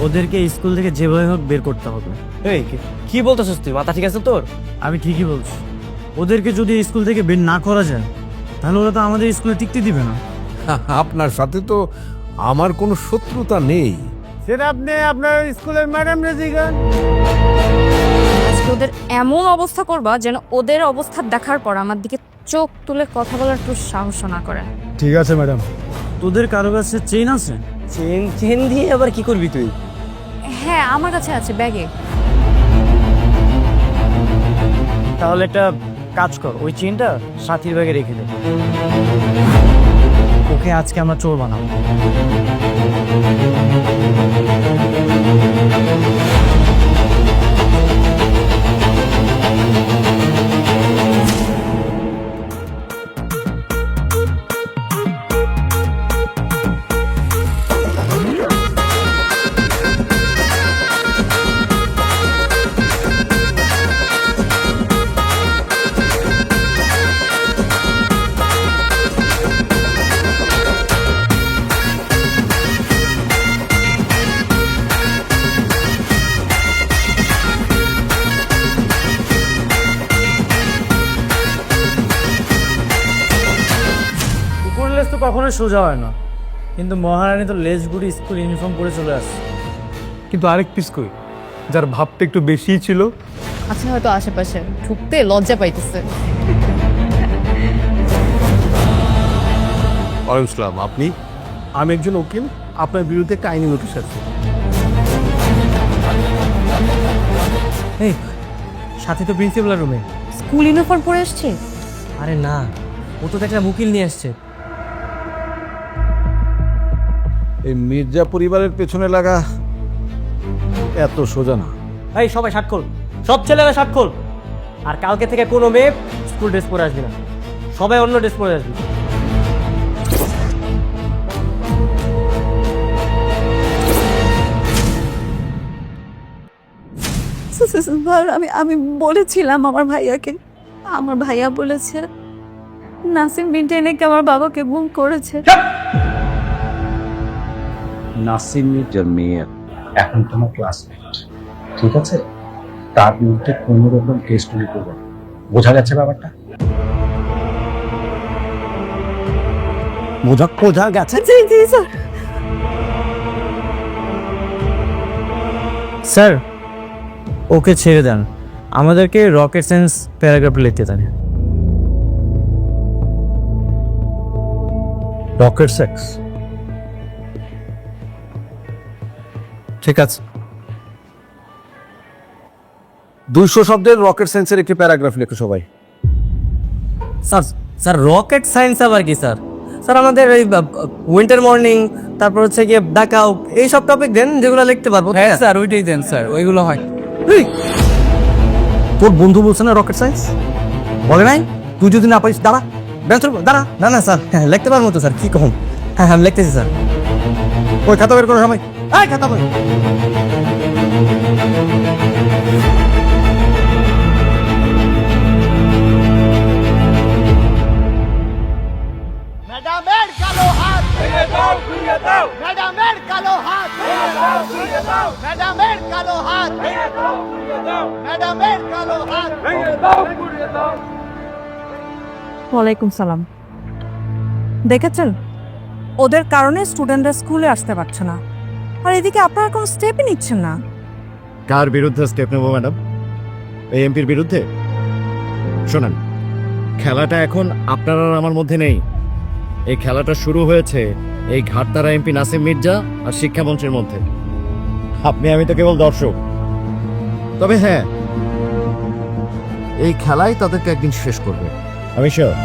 ওদেরকে স্কুল থেকে যেভাবে হোক বের করতে হবে। এই কি বলতেছিস তুই? মাথা ঠিক আছে তোর? আমি ঠিকই বলছি, ওদেরকে যদি স্কুল থেকে বের না করা যায় তাহলে ওরা তো আমাদের স্কুলে টিকতে দিবে না। আপনার সাথে তো আমার কোনো শত্রুতা নেই। সেটা আপনি আপনার স্কুলের ম্যাডাম রেজিগান। আজকে ওদের এমন অবস্থা করবা যেন ওদের অবস্থা দেখার পর আমার দিকে চোখ তুলে কথা বলার একটু সাহস না করে। ঠিক আছে ম্যাডাম। তোদের কারো কাছে চেইন আছে? চেন দিয়ে আবার কি করবি তুই? হ্যাঁ আমার কাছে আছে, ব্যাগে। তাহলে একটা কাজ কর, ওই চেনটা সাথীর ব্যাগে রেখে দে। ওকে আজকে আমরা চোর বানাবো। কুকুর লেজ তো কখনো সোজা হয় না, কিন্তু মহারানী তো লেজ গুড়ি স্কুল ইউনিফর্ম পরে চলে আসছে। কিন্তু আরেক পিস কই, যার ভাবটা একটু বেশিই ছিল। আচ্ছা হয়তো আশেপাশে ঢুকতে লজ্জা পাইতেছে। ওয়ালাইকুম আসসালাম। আপনি? আমি একজন উকিল, আপনার বিরুদ্ধে একটা আইনি নোটিশ আছে। এই সাথী তো প্রিন্সিপালের রুমে। স্কুল ইউনিফর্ম পরে আসছে? আরে না, ও তো একটা উকিল নিয়ে আসছে। এই মির্জা পরিবারের পেছনে লাগা এত সোজা না। এই সবাই শার্ট খোল, সব ছেলেরা শার্ট খোল। আর কালকে থেকে কোনো মেয়ে স্কুল ড্রেস পরে আসবি না, সবাই অন্য ড্রেস পরে আসবি। স্যার আমি আমি বলেছিলাম আমার ভাইয়াকে, আমার ভাইয়া বলেছে নাসিম বিনতে নাকি আমার বাবাকে গুম করেছে। নাসিম মির্জার মেয়ে এখন তোমার ক্লাসমেট, ঠিক আছে? তার বিরুদ্ধে কোনো রকম কেস তৈরি করবে না। বোঝা গেছে ব্যাপারটা? বোঝা গেছে। জি জি স্যার। স্যার ওকে ছেড়ে দেন, আমাদেরকে রকেট সায়েন্স প্যারাগ্রাফ লিখতে দেন। রকেট সেক্স, ঠিক আছে। 200 শব্দের রকেট সায়েন্সের একটি প্যারাগ্রাফ লেখো সবাই। স্যার স্যার রকেট সায়েন্স আবার কি স্যার? স্যার আমাদের এই উইন্টার মর্নিং, তারপর হচ্ছে গিয়ে ব্ল্যাকআউট, এইসব টপিক দেন যেগুলো লিখতে পারবো। হ্যাঁ স্যার ওইটাই দেন স্যার, ওইগুলো হয়। তোর বন্ধু বলছে না রকেট সায়েন্স? বলে নাই? তুই যদি না পারিস দাঁড়া, দাঁড়া। না না স্যার, হ্যাঁ লিখতে পারবো তো স্যার, কি কখন? হ্যাঁ আমি লিখতেছি স্যার। ওই খাতা বের করো সবাই, এই খাতা বের। ম্যাডামের কালো হাত ভেঙে দাও, ঘুরিয়ে দাও। ম্যাডামের কালো হাত ভেঙে দাও, ঘুরিয়ে দাও। ম্যাডামের কালো হাত ভেঙে দাও, ঘুরিয়ে দাও। ম্যাডামের কালো হাত ভেঙে দাও, ঘুরিয়ে দাও। ওয়ালাইকুম সালাম। দেখেছেন ওদের কারণে স্টুডেন্টরা স্কুলে আসতে পারছে না, আর এদিকে আপনারা কোনো স্টেপই নিচ্ছেন না। কার বিরুদ্ধে স্টেপ নেবো ম্যাডাম? এই এমপির বিরুদ্ধে? শোনেন, খেলাটা এখন আপনার আর আমার মধ্যে নেই। এই খেলাটা শুরু হয়েছে এই ঘাটতারা এমপি নাসিম মির্জা আর শিক্ষামন্ত্রীর মধ্যে। আপনি আমি তো কেবল দর্শক। তবে হ্যাঁ, এই খেলাই তাদেরকে একদিন শেষ করবে, আমি শিওর।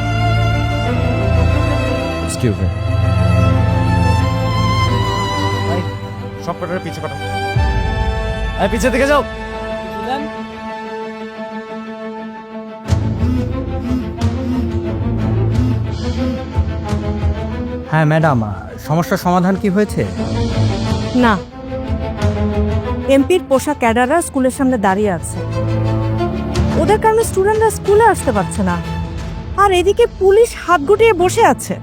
Excuse me. সব কটার পিছে পাঠাও। পিছে থেকে যাও। হ্যাঁ ম্যাডাম, সমস্যার সমাধান কি হয়েছে? না, এমপির পোশাক ক্যাডাররা স্কুলের সামনে দাঁড়িয়ে আছে, ওদের কারণে স্টুডেন্টরা স্কুলে আসতে পারছে না, আর এদিকে পুলিশ হাত গুটিয়ে বসে আছে।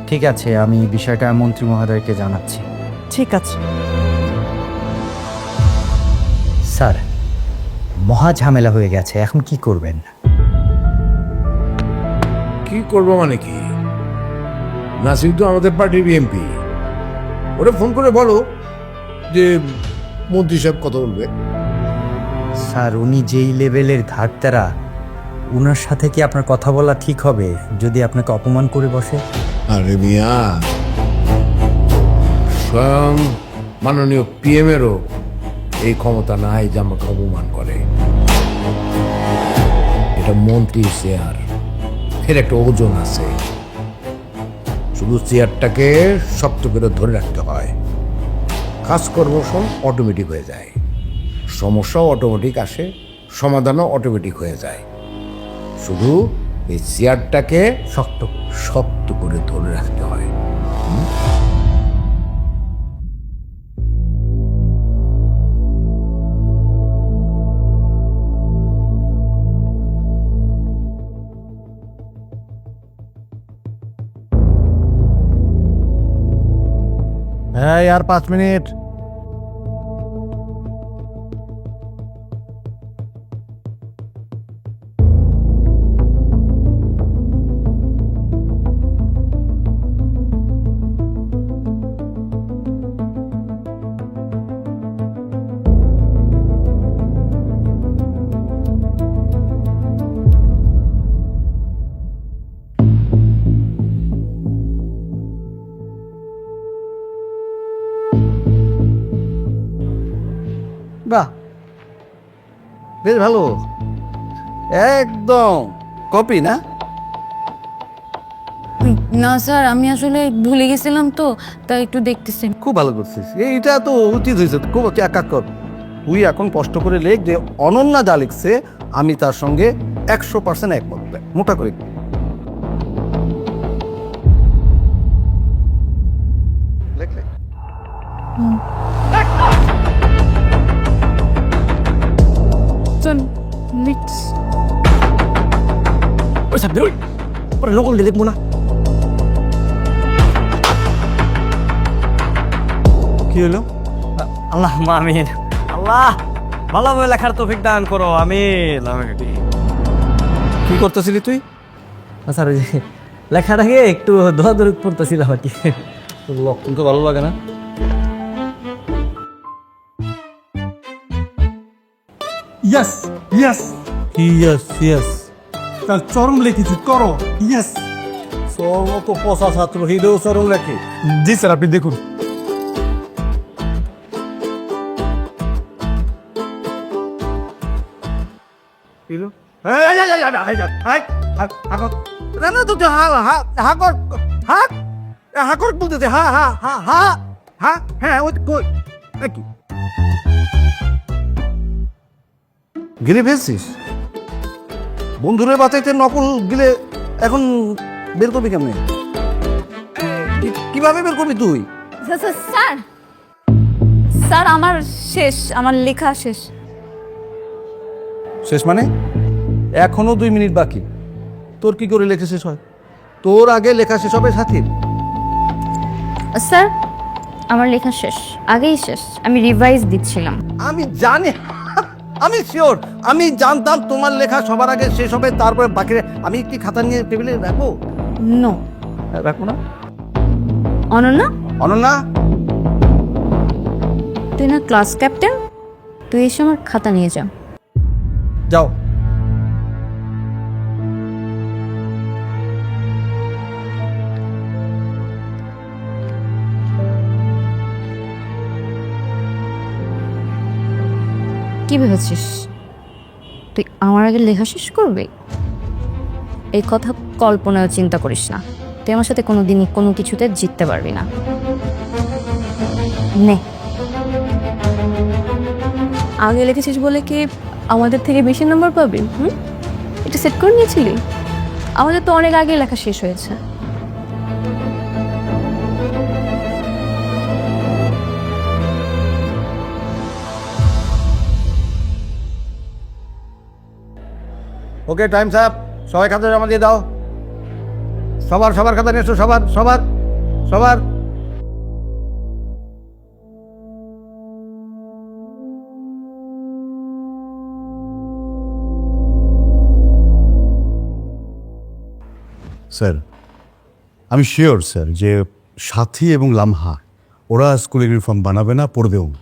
ঠিক আছে, আমি বিষয়টা মন্ত্রী মহোদয়কে জানাচ্ছি। ঠিক আছে। স্যার মহা ঝামেলা হয়ে গেছে, এখন কি করবেন? কি করবো মানে কি? নাসিম তো আমাদের পার্টির বিএমপি, ওরা ফোন করে বলো যে মন্ত্রী সাহেব কথা বলবে। স্যার উনি যেই লেভেলের ঘাটতারা, ওনার সাথে কি আপনার কথা বলা ঠিক হবে যদি আপনাকে অপমান করে বসে? আরে মিয়া, স্বয়ং মাননীয় পিএম এরও এই ক্ষমতা নাই যে আমাকে অপমান করে। এটা মন্ত্রীর চেয়ার, এর একটা ওজন আছে। শুধু চেয়ারটাকে শক্ত করে ধরে রাখতে হয়, কাজকর্ম সব অটোমেটিক হয়ে যায়, সমস্যাও অটোমেটিক আসে, সমাধানও অটোমেটিক হয়ে যায়। শুধু এই চেয়ারটাকে শক্ত শক্ত করে ধরে রাখতে হয়। হ্যাঁ আর 5 মিনিট। বাহ, বেশ ভালো, একদম কপি না? না স্যার, আমি আসলে ভুলে গেছিলাম তো, তাই একটু দেখতেছি। খুব ভালো করছিস, এইটা তো উচিত হয়েছে, খুব এক কর। তুই এখন কষ্ট করে লেখ যে অনন্যা যা লিখছে আমি তার সঙ্গে 100% একমত। মোটা করে লেখ, লেখ। নকল দিয়ে লিখবো না। কি হলো? আল্লাহ আমিন। আল্লাহ ভালোভাবে লেখার তৌফিক দান করো, আমিন আমিন। কি করতেছিলি তুই? স্যার ওই যে লেখাটাকে একটু দোয়াদৌড়ি পড়তেছিলাম আর কি। লক্ষণ তো ভালো লাগে না। ইয়েস ইয়েস ইয়েস ইয়েস, তার চরম লিখেছি, করো ইয়েস। সব তো পচা ছাত্র, হৃদয় চরম লেখে। জি স্যার, আপনি দেখুন। বলতেছে হা হা হা হা হা, হ্যাঁ ওই কই কি গিলে ফেলছিস? বন্ধুরে বাঁচাইতে নকল গিলে এখন বের করবি কেমনে? কিভাবে বের করবি তুই? স্যার স্যার আমার শেষ, আমার লেখা শেষ। শেষ মানে? এখনো 2 মিনিট বাকি। তোর কি করে লেখা শেষ হয়? তোর আগে লেখা শেষ হবে সাথীর। স্যার আমার লেখা শেষ, আগেই শেষ, আমি রিভাইজ দিচ্ছিলাম। আমি জানি, আমি শিওর, আমি জানতাম তোমার লেখা সবার আগে শেষ হবে, তারপরে বাকি। আমি কি খাতা নিয়ে টেবিলে রাখবো? নো। রাখবো না? অনন্যা, অনন্যা, তুই না ক্লাস ক্যাপ্টেন, তুই এসে আমার খাতা নিয়ে যা। যাও। কি ভেবেছিস তুই আমার আগে লেখা শেষ করবি? এই কথা কল্পনাও চিন্তা করিস না, তুই আমার সাথে কোনোদিনই কোনো কিছুতে জিততে পারবি না। নে। আগে লিখেছিস বলে কি আমাদের থেকে বেশি নম্বর পাবি? এটা সেট করে নিয়েছিলি? আমাদের তো অনেক আগে লেখা শেষ হয়েছে। ওকে, টাইম সাপ। সবাই খাতা জমা দিয়ে দাও। সবার খাতা নিয়ে এসো, সবার। স্যার আমি শিওর স্যার যে সাথী এবং লামহা ওরা স্কুলের ইউনিফর্ম বানাবে না, পড়বেও না।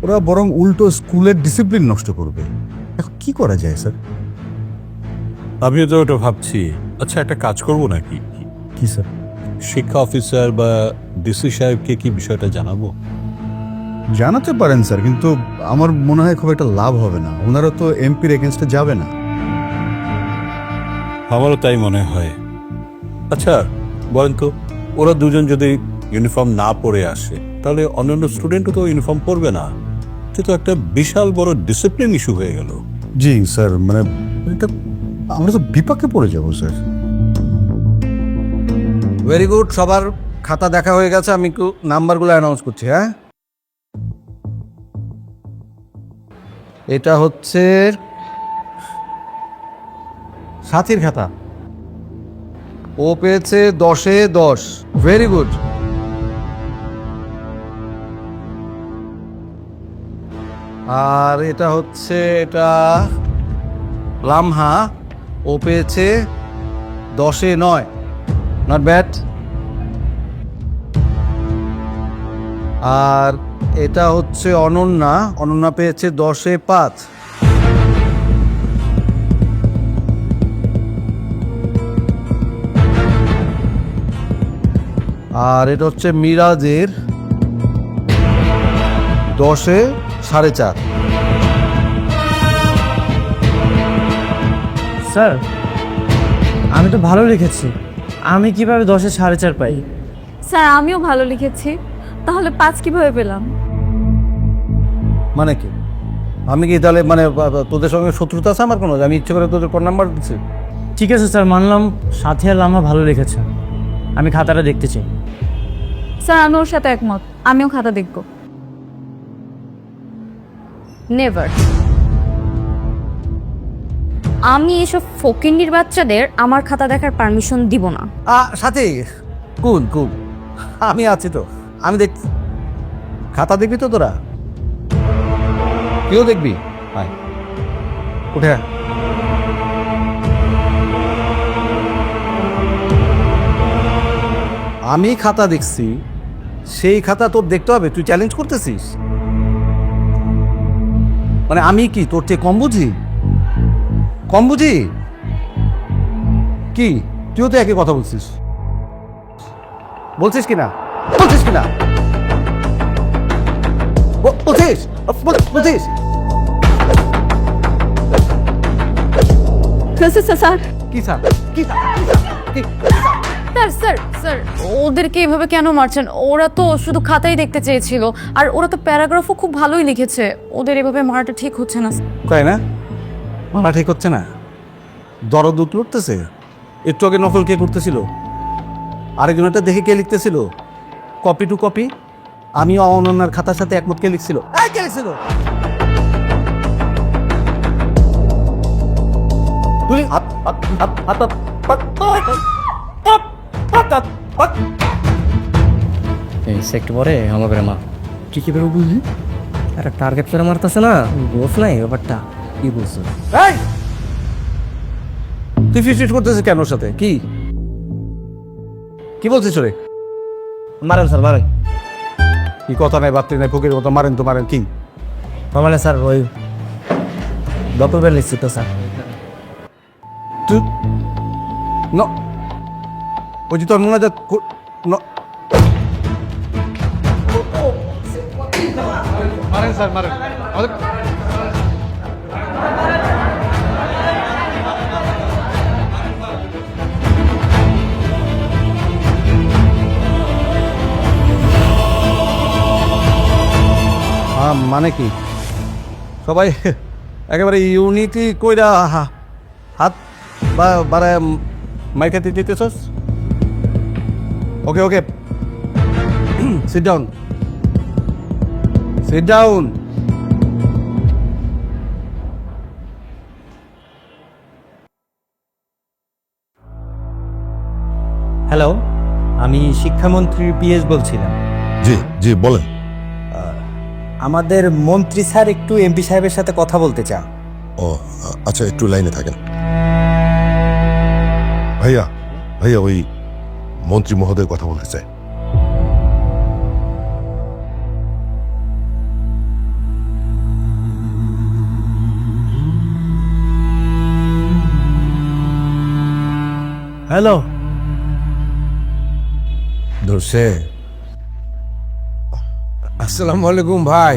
ওরা বরং উল্টো স্কুলের ডিসিপ্লিন নষ্ট করবে। এখন কি করা যায় স্যার? আমিও তো ওটা ভাবছি। আচ্ছা, একটা কাজ করবো নাকি? কি স্যার? শিক্ষা অফিসার বা ডিসি সাহেবকে কি বিষয়টা জানাবো? জানাতে পারেন স্যার, কিন্তু আমার মনে হয় খুব একটা লাভ হবে না। ওনারা তো এমপির এগেনস্টে যাবে না। আমারও তাই মনে হয়। আচ্ছা বলেন তো, ওরা দুজন যদি ইউনিফর্ম না পরে আসে তাহলে অন্যান্য স্টুডেন্টও তো ইউনিফর্ম পরবে না। এটা তো একটা বিশাল বড় ডিসিপ্লিন ইস্যু হয়ে গেল। জি স্যার, মানে এটা আমরা তো বিপাকে পড়ে যাবো স্যার। ভেরি গুড, সবার খাতা দেখা হয়ে গেছে। আমি একটু নাম্বারগুলো অ্যানাউন্স করছি। হ্যাঁ, এটা হচ্ছে সাথীর খাতা। ও পেয়েছে 10-এ 10। Very good. আর এটা হচ্ছে লামহা, ও পেয়েছে 10-এ 9। Not bad. আর এটা হচ্ছে অনন্যা পেয়েছে 10-এ 5। আর এটা হচ্ছে মিরাজের 10-এ 4.5। স্যার আমি তো ভালো লিখেছি, আমি কিভাবে 10-এ 4.5 পাই? স্যার আমিও ভালো লিখেছি, তাহলে 5 কিভাবে পেলাম? মানে কি? আমি কি তাহলে মানে তোদের সঙ্গে শত্রুতা আছে আমার কোনো? আমি ইচ্ছে করে তোদের কোন নাম্বার দিচ্ছি? ঠিক আছে স্যার, মানলাম সাথী আর লামা ভালো লিখেছে। আমি খাতাটা দেখতে চাই। স্যার আমি ওর সাথে একমত, আমিও খাতা দেখব। নেভার। আমি এসব ফকিন্নির বাচ্চাদের আমার খাতা দেখার পারমিশন দিব না। সাথী কুল কুল, আমি আছি তো, আমি দেখছি। খাতা দেখবি তো তোরা? কেউ দেখবি? আয় উঠে আয়। আমি খাতা দেখছি, সেই খাতা তোর দেখতে হবে? তুই চ্যালেঞ্জ করতেছিস? মানে আমি কি তোর চেয়ে কম বুঝি? কম বুঝি কি? তুইও তো একই কথা বলছিস। বলছিস কিনা? বলছিস কিনা? বলছিস? বলছিস? স্যার কি স্যার? কি স্যার? কি? স্যার স্যার স্যার ওদেরকে এভাবে কেন মারছেন? ওরা তো শুধু খাতাই দেখতে চেয়েছিল, আর ওরা তো প্যারাগ্রাফও খুব ভালোই লিখেছে। ওদের এভাবে মারাটা ঠিক হচ্ছে না। তাই না? মারা ঠিক হচ্ছে না? দরদ উঠতেছে। একটু আগে নকল কে করতেছিল? আরেকজনটা দেখে কে লিখতেছিল? Copy to copy. আমিও অনন্যার খাতার সাথে একমত। কে লিখছিল? কে লিখছিল? তুই একটু পরে আমাকে মা তুই কি বেরো বুঝলি? একটা টার্গেট করে মারতেছে না, বোস নাই ব্যাপারটা। কি বলছো? তুই ফিট করতেছিস কেন ওর সাথে? কি কি বলছিস রে? মারেন স্যার, মারেন। কি কথা নাই, বাত্রি নাই, ফকির কথা। মারেন তো মারেন। কি মানে স্যার? ওই ডকুমেন্ট লিখছি তো স্যার। তুই ওই যে তোর মনে হয় মারেন স্যার, মারেন। মানে কি সবাই একেবারে ইউনিটি কইরা হাত বাড়ায় মাইক হাতে দিতেছস? Okay okay, sit down, sit down. Hello, আমি শিক্ষামন্ত্রী পিএস বলছিলাম। জি জি বলেন। আমাদের মন্ত্রী স্যার একটু এমপি সাহেবের সাথে কথা বলতে চান। ও আচ্ছা, একটু লাইনে থাকেন। ভাইয়া ভাইয়া ওই মন্ত্রী মহোদয় কথা বলতে চায়। হ্যালো, ধরছে। আসসালামু আলাইকুম ভাই।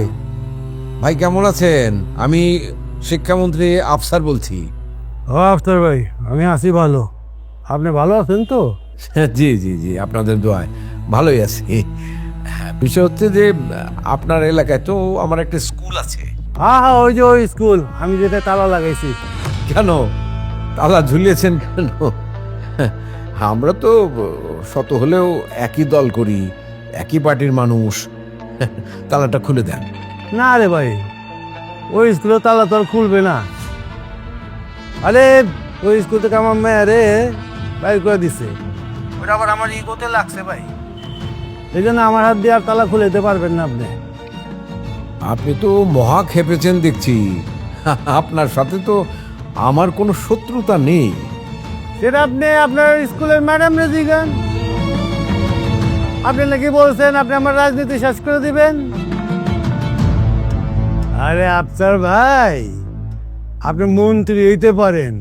ভাই কেমন আছেন? আমি শিক্ষামন্ত্রী আফসার বলছি। ও আফতার ভাই, আমি আছি ভালো। আপনি ভালো আছেন তো? জি জি জি, আপনাদের দোয়ায় ভালোই আছি। বিষয় হচ্ছে যে আপনার এলাকায় তো আমার একটা স্কুল আছে। হ্যাঁ হ্যাঁ, ওই যে ওই স্কুল আমি যেটা তালা লাগাইছি। কেন তালা ঝুলিয়েছেন কেন? আমরা তো শত হলেও একই দল করি, একই পার্টির মানুষ। তালাটা খুলে দেন। না রে ভাই, ওই স্কুলে তালা তো আর খুলবে না। আরে ওই স্কুল থেকে আমার মেয়ে রে বাইর করে দিছে, ওটা আবার আমার ইগোতে লাগছে ভাই। এই জন্য আমার হাত দিয়ে আর তালা খুলে দিতে পারবেন না আপনি। আপনি তো মহা খেপেছেন দেখছি। আপনার সাথে তো আমার কোনো শত্রুতা নেই। সেটা আপনি আপনার স্কুলের ম্যাডাম রে জিগান। আপনি নাকি বলছেন আপনি আমার রাজনীতি শেষ করে দিবেন। আরে আফসার ভাই, আপনি মন্ত্রী হইতে পারেন,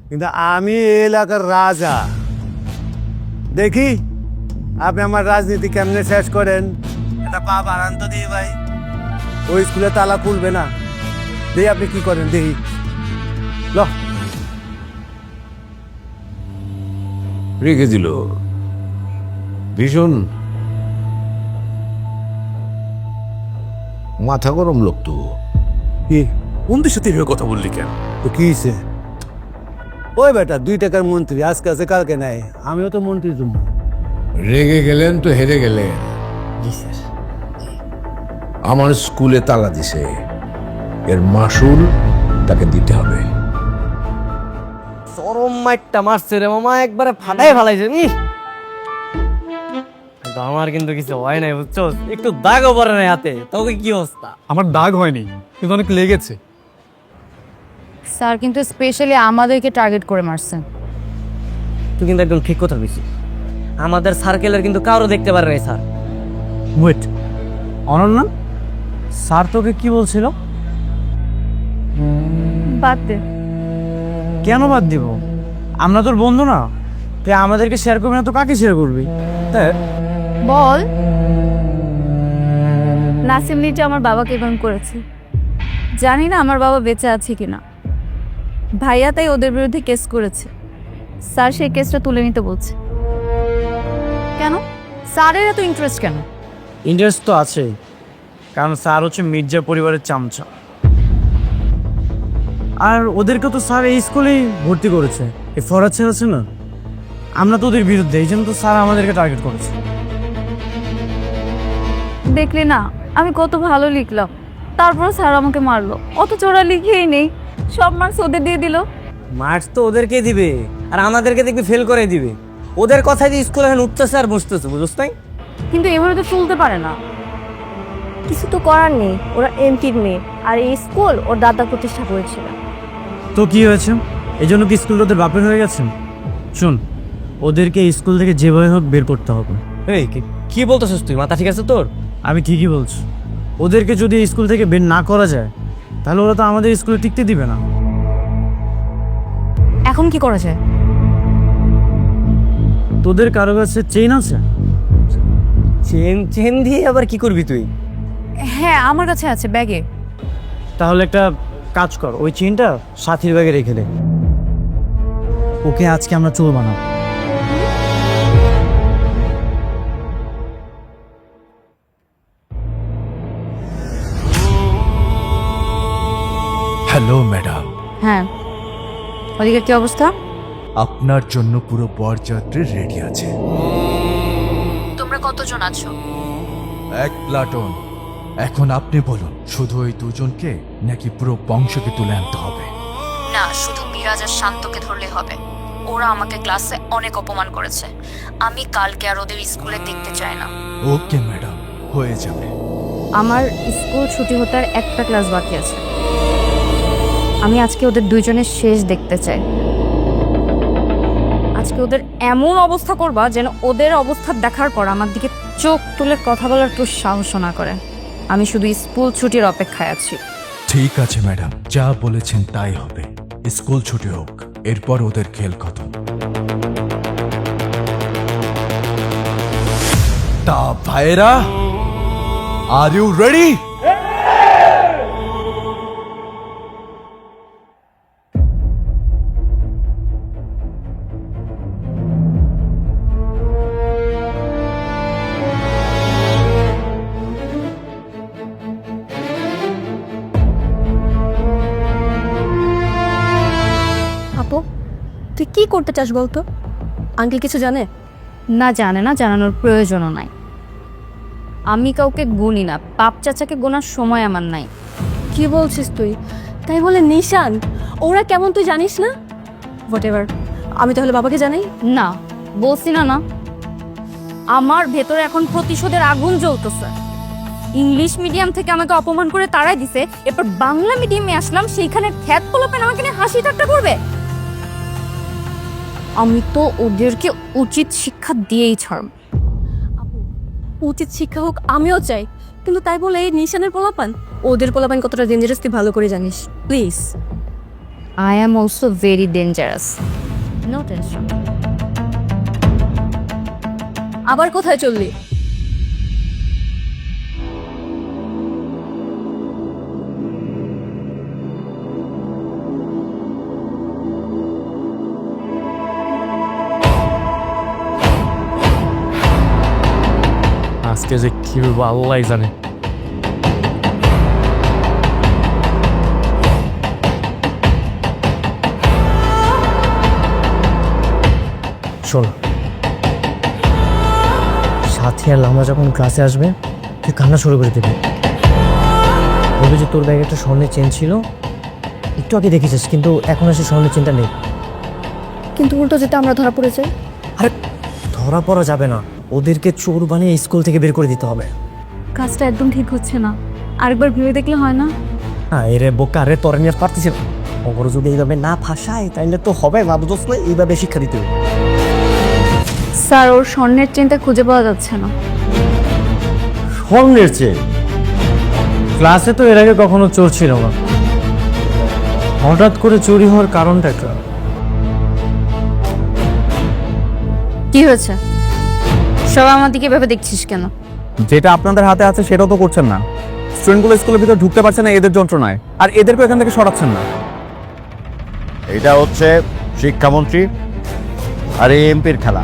কিন্তু আমি এই এলাকার রাজা। দেখি আপনি আমার রাজনীতি কেমনে শেষ করেন। এটা পা বাড়ান তো দিই ভাই। ওই স্কুলে তালা খুলবে না, দেখি আপনি কি করেন দেখি। ল, রেখে দিল। ভীষণ মাথা গরম লোক তো। কি বন্ধুর সাথে এভাবে কথা বললি কেন? তো কি হয়েছে? ওই বেটা 2 টাকার মন্ত্রী, আজকে আছে কালকে নাই। আমিও তো মন্ত্রী তুমি। রেগে গেলেন তো হেরে গেলেন। আমার স্কুলে তালা দিছে, এর মাসুল তাকে দিতে হবে। চরম মাইটটা মারছে রে মামা, একবারে ফাটাই ফালাইছে। আমার কিন্তু কিছু হয় নাই বুঝছো, একটু দাগও পড়ে নাই হাতে। তোকে কি অবস্থা? আমার দাগ হয়নি, কিন্তু অনেক লেগেছে। স্যার কিন্তু স্পেশালি আমাদেরকে টার্গেট করে মারছেন। তুই কিন্তু একদম ঠিক কথা বলছিস। আমাদের সার্কেলের কিন্তু কারো দেখতে পারে নাই স্যার। ওয়েট, অনন্যা, স্যার তোকে কি বলছিল? বাদ দে। কেন বাদ দিব? আমরা তোর বন্ধু না? তুই আমাদেরকে শেয়ার করবি না তো কাকে শেয়ার করবি? হ্যাঁ বল। নাসিম নিজে আমার বাবাকে এরকম করেছে। জানি না আমার বাবা বেঁচে আছে কিনা। ভাইয়া তাই ওদের বিরুদ্ধে কেস করেছে। স্যার সেই কেসটা তুলে নিতে বলছে। কেন? স্যারের এত ইন্টারেস্ট কেন? ইন্টারেস্ট তো আছে, কারণ স্যার হচ্ছে মির্জা পরিবারের চামচা। আর ওদেরকে তো স্যার এই স্কুলেই ভর্তি করেছে। এই ফরাজ স্যার আছে না, আমরা তো ওদের বিরুদ্ধে, এই জন্য তো স্যার আমাদেরকে টার্গেট করেছে। দেখলি না আমি কত ভালো লিখলাম, তারপর স্যার আমাকে মারলো। অত চোরা লিখেই নেই, সব মার্কস ওদের দিয়ে দিল। মার্কস তো ওদেরকে দিবে, আর আমাদেরকে দেখবি ফেল করে দিবে। ওদের কথায় যে স্কুলে এখন উঠতেছে আর বসতেছে, বুঝছ নাই? কিন্তু এভাবে তো চলতে পারে না। কিছু তো করার নেই, ওরা এমপির মেয়ে, আর এই স্কুল ওর দাদা প্রতিষ্ঠা করেছিল। তো কি হয়েছে? এই জন্য কি স্কুল ওদের বাপের হয়ে গেছেন? শোন, ওদেরকে স্কুল থেকে যেভাবে হোক বের করতে হবে। এই কি বলতেছিস তুই? মাথা ঠিক আছে তোর? আমি ঠিকই বলছি। ওদেরকে যদি স্কুল থেকে বের না করা যায়, তাহলে ওরা তো আমাদের স্কুলে টিকতে দিবে না। এখন কি করা যায়? তোদের কারো কাছে চেইন আছে? চেন দিয়ে আবার কি করবি তুই? হ্যাঁ, আমার কাছে আছে ব্যাগে। তাহলে একটা কাজ কর, ওই চেইনটা সাথীর ব্যাগে রেখে দে। ওকে আজকে আমরা চোর বানাবো। Hello madam. হ্যাঁ, ওদিকে কি অবস্থা? আপনার জন্য পুরো বরযাত্রী রেডি আছে। তোমরা কতজন আছো? 1 প্লাটুন। এখন আপনি বলুন, শুধু ওই দুজনকে নাকি পুরো বংশকে তুলে আনতে হবে? না, শুধু মিরাজ আর শান্তকে ধরলে হবে। ওরা আমাকে ক্লাসে অনেক অপমান করেছে। আমি কালকে আর ওদের স্কুলে দেখতে চাই না। ওকে ম্যাডাম, হয়ে যাবে। আমার স্কুল ছুটি হতে আর একটা ক্লাস বাকি আছে। আমি আজকে ওদের দুইজনের শেষ দেখতে চাই। আজকে ওদের এমন অবস্থা করবা যেন ওদের অবস্থা দেখার পর আমার দিকে চোখ তুলে কথা বলার একটু সাহস না করে। আমি শুধু স্কুল ছুটির অপেক্ষায় আছি। ঠিক আছে ম্যাডাম, যা বলেছেন তাই হবে। স্কুল ছুটি হোক, এরপর ওদের খেল খতম। তা ভাইরা, আর ইউ রেডি? আপু, তুই কি করতে চাস বলতো? আঙ্কেল কিছু জানে? না, জানে না, জানানোর প্রয়োজনও নাই। আমি কাউকে গুনি না, পাপ চাচাকে গোনার সময় আমার নাই। কি বলছিস তুই? তাই বলে নিশান ওরা কেমন তুই জানিস না? হোয়াট এভার, আমি তাহলে বাবাকে জানাই? না, বলছি না না, আমার ভেতরে এখন প্রতিশোধের আগুন জ্বলতেছে। ইংলিশ মিডিয়াম থেকে আমাকে অপমান করে তাড়াই দিছে, এরপর বাংলা মিডিয়ামে আসলাম, সেইখানে খ্যাত পোলাপেন আমাকে নিয়ে হাসি ঠাট্টা করবে। আমি তো ওদেরকে উচিত শিক্ষা দিয়েই ছাড়ব। উচিত শিক্ষা হোক আমিও চাই, কিন্তু তাই বলে এই নিশানের পোলাপান, ওদের পোলাপান কতটা ডেঞ্জারাস তুই ভালো করে জানিস। Please. I am also very dangerous. No tension. আবার কোথায় চললি? আজকে যে কি বলবো আল্লাহ জানে। শোন, সাথী আর লামা যখন ক্লাসে আসবে তুই কান্না শুরু করে দেবে। বলবে যে তোর ব্যাগে একটা স্বর্ণের চেন ছিল, একটু আগে দেখেছিস, কিন্তু এখন আর সেই স্বর্ণের চেনটা নেই। কিন্তু উল্টো যেটা আমরা ধরা পড়ে যাই। আরে ধরা পড়া যাবে না, ওদেরকে চোর বানিয়ে স্কুল থেকে বের করে দিতে হবে। কাজটা একদম ঠিক হচ্ছে না, আরেকবার ভেবে দেখলে হয় না? হ্যাঁ, এরে বোকা রে, তোর নিয়ে পারতেছি না। ওগুলো যদি এইভাবে না ফাঁসায় তাইলে তো হবে না, বুঝছ না? এইভাবে শিক্ষা দিতে হবে। স্যার, ওর স্বর্ণের চেনটা খুঁজে পাওয়া যাচ্ছে না। স্বর্ণের চেন? ক্লাসে তো এর আগে কখনো চোর ছিল না, হঠাৎ করে চুরি হওয়ার কারণটা একটা। কি হয়েছে? সবাই আমার দিকে ভেবে দেখছিস কেন? যেটা আপনাদের হাতে আছে সেটাও তো করছেন না। স্টুডেন্টগুলো স্কুলের ভিতর ঢুকতে পারছে না এদের যন্ত্রণায়, আর এদেরকে এখান থেকে সরাচ্ছেন না। এটা হচ্ছে শিক্ষামন্ত্রী আর এই এমপির খেলা।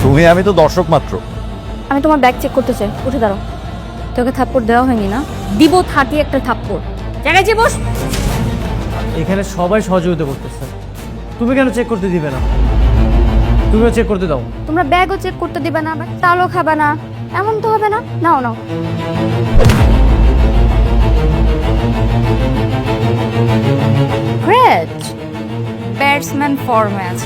তুমি আমি তো দর্শক মাত্র। আমি তোমার ব্যাগ চেক করতে চাই। উঠে দাঁড়াও। তোকে থাপ্পড় দেওয়া হয়নি না? দিব 30 একটা থাপ্পড়। জায়গায় যে বস। এখানে সবাই সহযোগিতা করতেছে, তুমি কেন চেক করতে দিবে না? তুমিও চেক করতে দাও। তোমরা ব্যাগও চেক করতে দিবে না, তালও খাবে না, এমন তো হবে না। নাও নাও। Great batsman for match.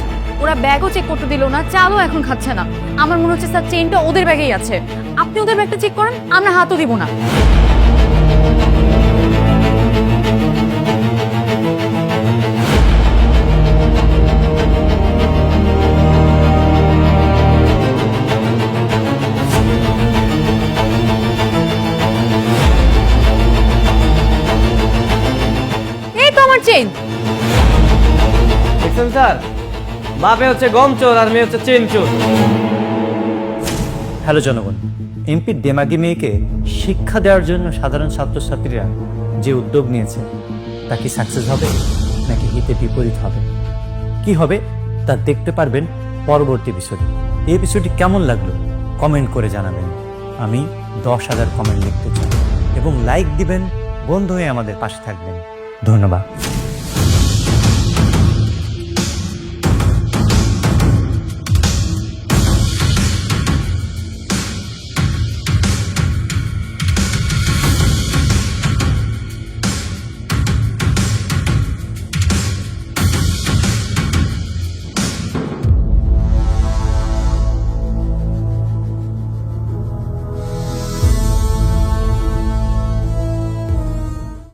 ওরা ব্যাগও চেক করতে দিল না, চালও এখন খাচ্ছে না। আমার মনে হচ্ছে স্যার চেনটা ওদের ব্যাগেই আছে। আপনি ওদের ব্যাগটা চেক করেন, আমরা হাতও দিব না। এই তো আমার চেন। দেখছেন স্যার, বাপে হচ্ছে গম চোর আর মেয়ে হচ্ছে চেন চোর। হ্যালো জনগণ, এমপির দেমাগি মেয়েকে শিক্ষা দেওয়ার জন্য সাধারণ ছাত্রছাত্রীরা যে উদ্যোগ নিয়েছে তা কি সাকসেস হবে নাকি হিতে বিপরীত হবে? কি হবে তা দেখতে পারবেন পরবর্তী এপিসোডে। এই এপিসোডটি কেমন লাগলো কমেন্ট করে জানাবেন। আমি 10,000 কমেন্ট লিখতে চাই এবং লাইক দিবেন, বন্ধু হয়ে আমাদের পাশে থাকবেন। ধন্যবাদ।